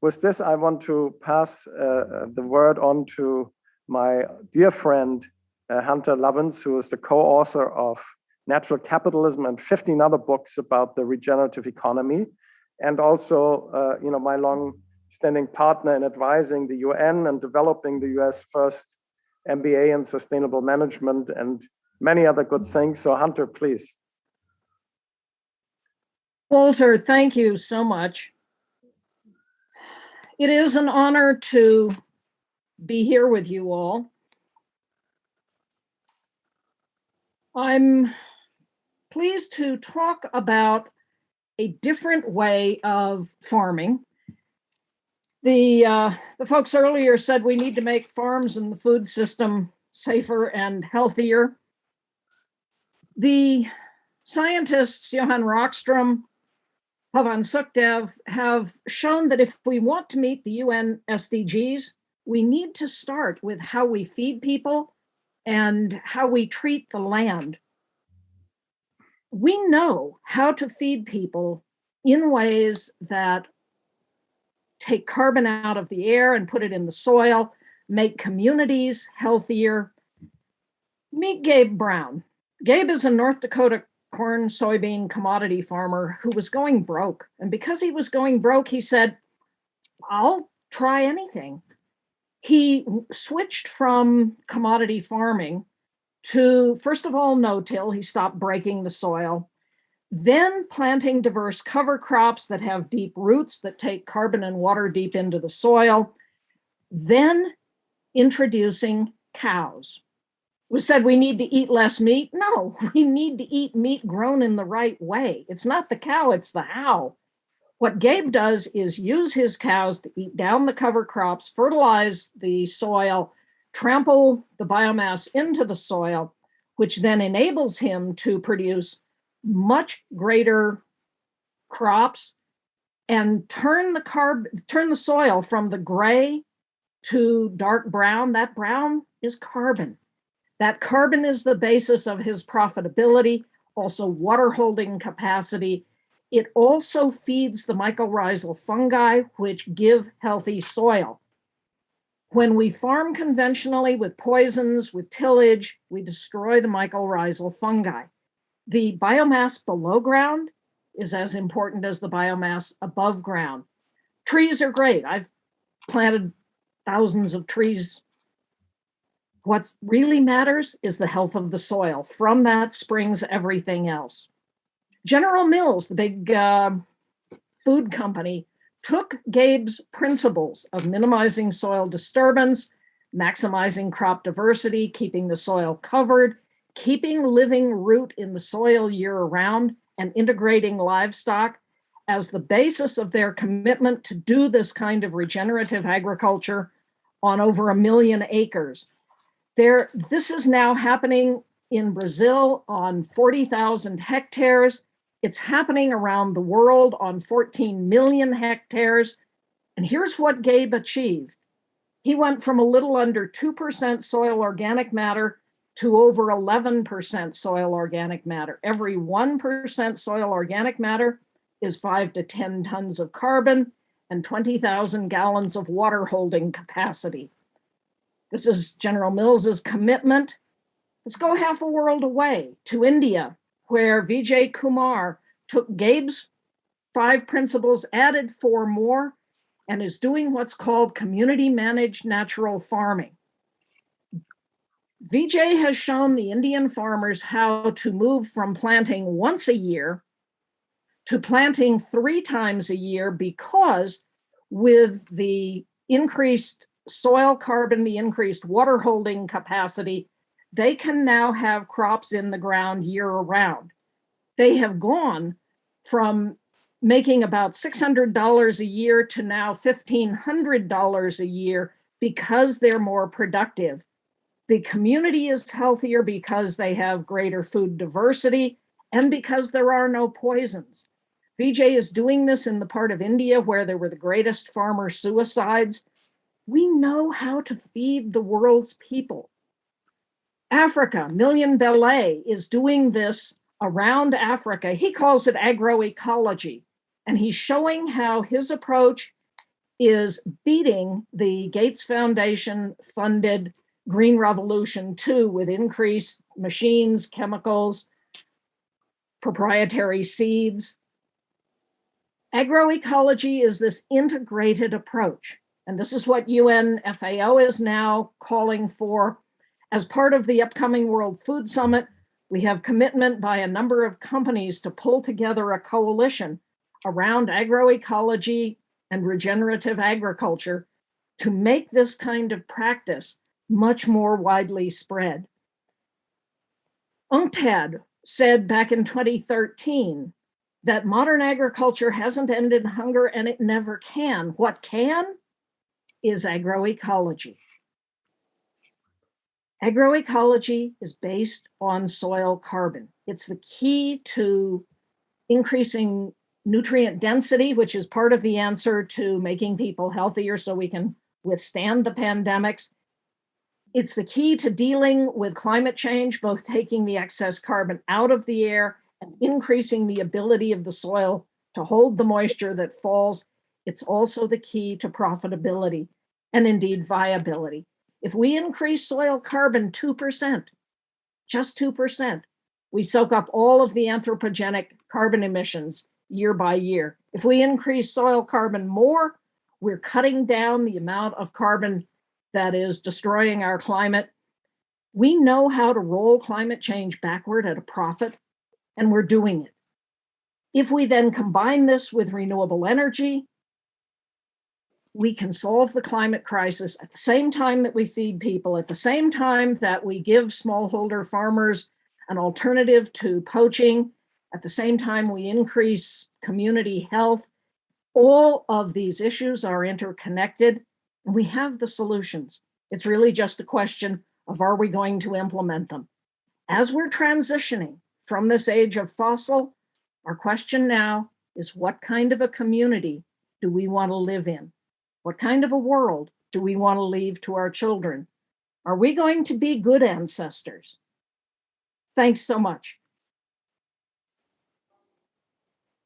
with this, I want to pass the word on to my dear friend, Hunter Lovins, who is the co-author of Natural Capitalism and 15 other books about the regenerative economy, and also my long-standing partner in advising the UN and developing the US first MBA in sustainable management and many other good things. So Hunter, please. Walter, thank you so much. It is an honor to be here with you all. I'm pleased to talk about a different way of farming. The folks earlier said we need to make farms and the food system safer and healthier. The scientists Johan Rockström, Pavan Sukhdev have shown that if we want to meet the UN SDGs, we need to start with how we feed people and how we treat the land. We know how to feed people in ways that take carbon out of the air and put it in the soil, make communities healthier. Meet Gabe Brown. Gabe is a North Dakota corn, soybean commodity farmer who was going broke. And because he was going broke, he said, I'll try anything. He switched from commodity farming to, first of all, no-till. He stopped breaking the soil. Then planting diverse cover crops that have deep roots that take carbon and water deep into the soil. Then introducing cows. We said we need to eat less meat. No, we need to eat meat grown in the right way. It's not the cow, it's the how. What Gabe does is use his cows to eat down the cover crops, fertilize the soil, trample the biomass into the soil, which then enables him to produce much greater crops and turn the soil from the gray to dark brown. That brown is carbon. That carbon is the basis of his profitability, also water holding capacity. It also feeds the mycorrhizal fungi, which give healthy soil. When we farm conventionally with poisons, with tillage, we destroy the mycorrhizal fungi. The biomass below ground is as important as the biomass above ground. Trees are great. I've planted thousands of trees. What really matters is the health of the soil. From that springs everything else. General Mills, the big food company, took Gabe's principles of minimizing soil disturbance, maximizing crop diversity, keeping the soil covered, keeping living root in the soil year-round, and integrating livestock as the basis of their commitment to do this kind of regenerative agriculture on over 1 million acres. This is now happening in Brazil on 40,000 hectares. It's happening around the world on 14 million hectares. And here's what Gabe achieved. He went from a little under 2% soil organic matter to over 11% soil organic matter. Every 1% soil organic matter is 5 to 10 tons of carbon and 20,000 gallons of water holding capacity. This is General Mills's commitment. Let's go half a world away to India, where Vijay Kumar took Gabe's 5 principles, added 4 more, and is doing what's called community managed natural farming. Vijay has shown the Indian farmers how to move from planting once a year to planting 3 times a year, because with the increased soil carbon, the increased water holding capacity, they can now have crops in the ground year round. They have gone from making about $600 a year to now $1,500 a year because they're more productive. The community is healthier because they have greater food diversity and because there are no poisons. Vijay is doing this in the part of India where there were the greatest farmer suicides. We know how to feed the world's people. Africa, Million Belay, is doing this around Africa. He calls it agroecology, and he's showing how his approach is beating the Gates Foundation funded Green Revolution 2 with increased machines, chemicals, proprietary seeds. Agroecology is this integrated approach. And this is what UN FAO is now calling for. As part of the upcoming World Food Summit, we have commitment by a number of companies to pull together a coalition around agroecology and regenerative agriculture to make this kind of practice much more widely spread. UNCTAD said back in 2013 that modern agriculture hasn't ended hunger and it never can. What can is agroecology. Agroecology is based on soil carbon. It's the key to increasing nutrient density, which is part of the answer to making people healthier so we can withstand the pandemics. It's the key to dealing with climate change, both taking the excess carbon out of the air and increasing the ability of the soil to hold the moisture that falls. It's also the key to profitability and indeed viability. If we increase soil carbon 2%, just 2%, we soak up all of the anthropogenic carbon emissions year by year. If we increase soil carbon more, we're cutting down the amount of carbon that is destroying our climate. We know how to roll climate change backward at a profit, and we're doing it. If we then combine this with renewable energy, we can solve the climate crisis at the same time that we feed people, at the same time that we give smallholder farmers an alternative to poaching, at the same time we increase community health. All of these issues are interconnected, and we have the solutions. It's really just a question of, are we going to implement them? As we're transitioning from this age of fossil, our question now is, what kind of a community do we want to live in? What kind of a world do we want to leave to our children? Are we going to be good ancestors? Thanks so much.